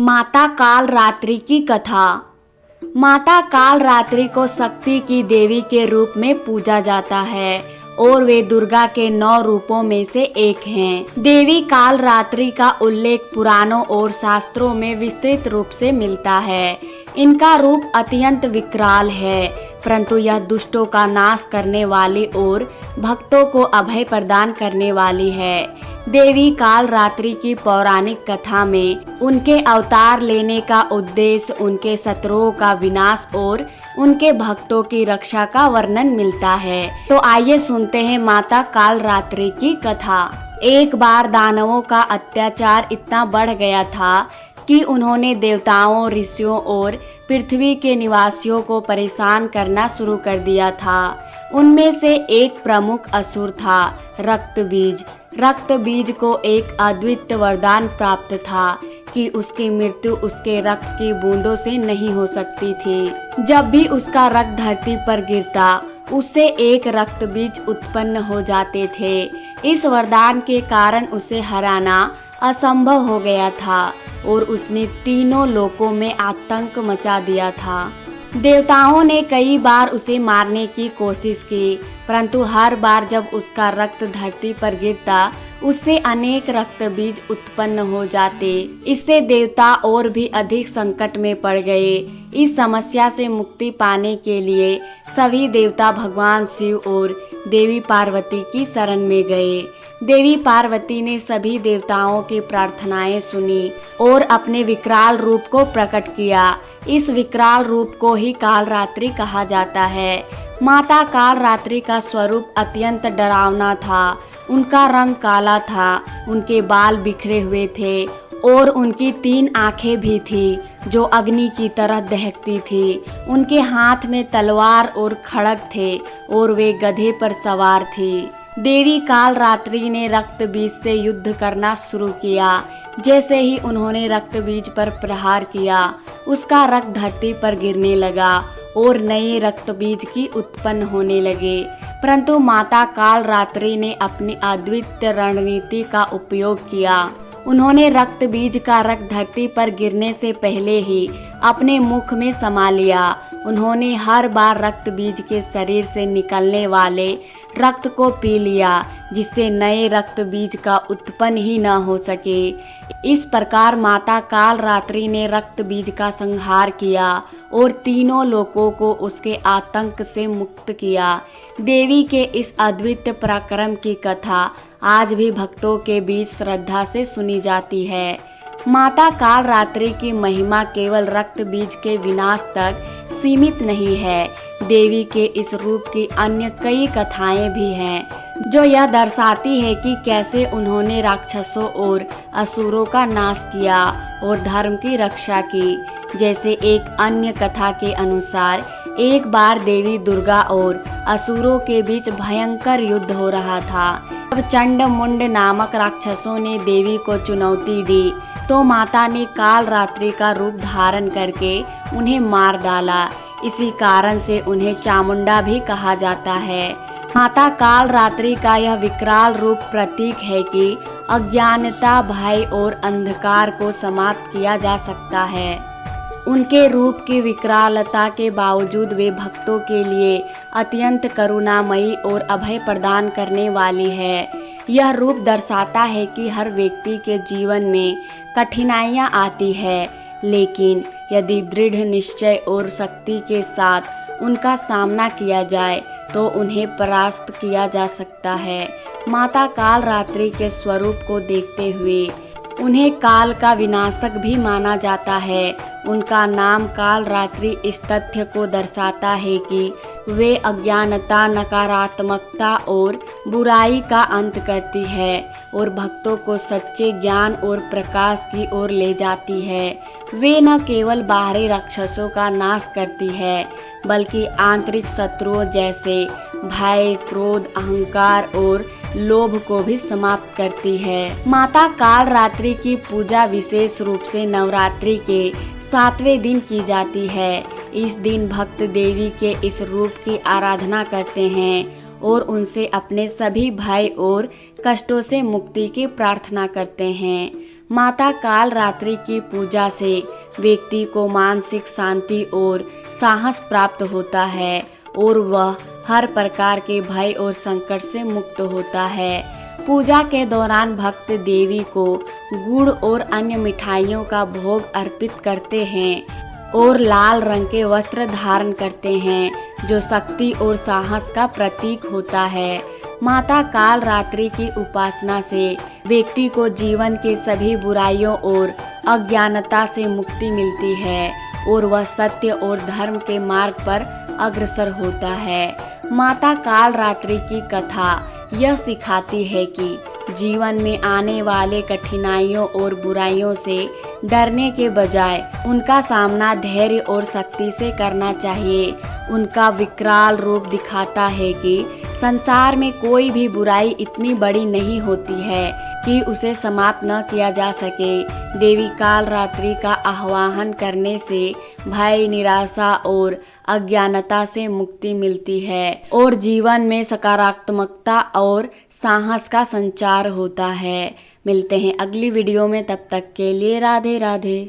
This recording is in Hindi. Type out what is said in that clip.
माता काल रात्रि की कथा। माता काल रात्रि को शक्ति की देवी के रूप में पूजा जाता है और वे दुर्गा के 9 रूपों में से एक हैं। देवी काल रात्रि का उल्लेख पुराणों और शास्त्रों में विस्तृत रूप से मिलता है। इनका रूप अत्यंत विकराल है, परंतु यह दुष्टों का नाश करने वाली और भक्तों को अभय प्रदान करने वाली है। देवी काल रात्रि की पौराणिक कथा में उनके अवतार लेने का उद्देश्य उनके शत्रुओं का विनाश और उनके भक्तों की रक्षा का वर्णन मिलता है। तो आइए सुनते हैं माता काल रात्रि की कथा। एक बार दानवों का अत्याचार इतना बढ़ गया था कि उन्होंने देवताओं, ऋषियों और पृथ्वी के निवासियों को परेशान करना शुरू कर दिया था। उनमें से एक प्रमुख असुर था, रक्तबीज। रक्तबीज को एक अद्वितीय वरदान प्राप्त था कि उसकी मृत्यु उसके रक्त की बूंदों से नहीं हो सकती थी। जब भी उसका रक्त धरती पर गिरता, उससे एक रक्तबीज उत्पन्न हो जाते थे। इस वरदान के कारण उसे हराना असंभव हो गया था और उसने तीनों लोकों में आतंक मचा दिया था। देवताओं ने कई बार उसे मारने की कोशिश की, परंतु हर बार जब उसका रक्त धरती पर गिरता, उससे अनेक रक्तबीज उत्पन्न हो जाते। इससे देवता और भी अधिक संकट में पड़ गए। इस समस्या से मुक्ति पाने के लिए सभी देवता भगवान शिव और देवी पार्वती की शरण में गए। देवी पार्वती ने सभी देवताओं की प्रार्थनाएं सुनी और अपने विकराल रूप को प्रकट किया। इस विकराल रूप को ही काल रात्रि कहा जाता है। माता काल रात्रि का स्वरूप अत्यंत डरावना था। उनका रंग काला था, उनके बाल बिखरे हुए थे और उनकी 3 आंखें भी थी जो अग्नि की तरह दहकती थी। उनके हाथ में तलवार और खड्ग थे और वे गधे पर सवार थी। देवी काल रात्रि ने रक्तबीज से युद्ध करना शुरू किया। जैसे ही उन्होंने रक्तबीज पर प्रहार किया, उसका रक्त धरती पर गिरने लगा और नए रक्तबीज की उत्पन्न होने लगे। परंतु माता काल रात्रि ने अपनी अद्वितीय रणनीति का उपयोग किया। उन्होंने रक्तबीज का रक्त धरती पर गिरने से पहले ही अपने मुख में समा लिया। उन्होंने हर बार रक्तबीज के शरीर से निकलने वाले रक्त को पी लिया, जिससे नए रक्तबीज का उत्पन्न ही न हो सके। इस प्रकार माता काल रात्रि ने रक्तबीज का संहार किया और तीनों लोकों को उसके आतंक से मुक्त किया। देवी के इस अद्वितीय पराक्रम की कथा आज भी भक्तों के बीच श्रद्धा से सुनी जाती है। माता काल रात्रि की महिमा केवल रक्तबीज के विनाश तक सीमित नहीं है। देवी के इस रूप की अन्य कई कथाएं भी हैं, जो यह दर्शाती है कि कैसे उन्होंने राक्षसों और असुरों का नाश किया और धर्म की रक्षा की। जैसे एक अन्य कथा के अनुसार एक बार देवी दुर्गा और असुरों के बीच भयंकर युद्ध हो रहा था। जब चंड मुंड नामक राक्षसों ने देवी को चुनौती दी, तो माता ने काल रात्रि का रूप धारण करके उन्हें मार डाला। इसी कारण से उन्हें चामुंडा भी कहा जाता है। माता काल रात्रि का यह विकराल रूप प्रतीक है कि अज्ञानता, भय और अंधकार को समाप्त किया जा सकता है। उनके रूप की विकरालता के बावजूद वे भक्तों के लिए अत्यंत करुणामयी और अभय प्रदान करने वाली है। यह रूप दर्शाता है कि हर व्यक्ति के जीवन में कठिनाइयाँ आती है, लेकिन यदि दृढ़ निश्चय और शक्ति के साथ उनका सामना किया जाए तो उन्हें परास्त किया जा सकता है। माता काल रात्रि के स्वरूप को देखते हुए उन्हें काल का विनाशक भी माना जाता है। उनका नाम काल रात्रि इस तथ्य को दर्शाता है कि वे अज्ञानता, नकारात्मकता और बुराई का अंत करती है और भक्तों को सच्चे ज्ञान और प्रकाश की ओर ले जाती है। वे न केवल बाहरी राक्षसों का नाश करती है, बल्कि आंतरिक शत्रुओं जैसे भय, क्रोध, अहंकार और लोभ को भी समाप्त करती है। माता काल रात्रि की पूजा विशेष रूप से नवरात्रि के 7वें दिन की जाती है। इस दिन भक्त देवी के इस रूप की आराधना करते हैं और उनसे अपने सभी भय और कष्टों से मुक्ति की प्रार्थना करते हैं। माता काल रात्रि की पूजा से व्यक्ति को मानसिक शांति और साहस प्राप्त होता है और वह हर प्रकार के भय और संकट से मुक्त होता है। पूजा के दौरान भक्त देवी को गुड़ और अन्य मिठाइयों का भोग अर्पित करते हैं और लाल रंग के वस्त्र धारण करते हैं जो शक्ति और साहस का प्रतीक होता है। माता काल रात्रि की उपासना से व्यक्ति को जीवन के सभी बुराइयों और अज्ञानता से मुक्ति मिलती है और वह सत्य और धर्म के मार्ग पर अग्रसर होता है। माता काल रात्रि की कथा यह सिखाती है कि जीवन में आने वाले कठिनाइयों और बुराइयों से डरने के बजाय उनका सामना धैर्य और शक्ति से करना चाहिए। उनका विकराल रूप दिखाता है कि संसार में कोई भी बुराई इतनी बड़ी नहीं होती है कि उसे समाप्त न किया जा सके। देवी काल रात्रि का आह्वान करने से भय, निराशा और अज्ञानता से मुक्ति मिलती है और जीवन में सकारात्मकता और साहस का संचार होता है। मिलते हैं अगली वीडियो में, तब तक के लिए राधे राधे।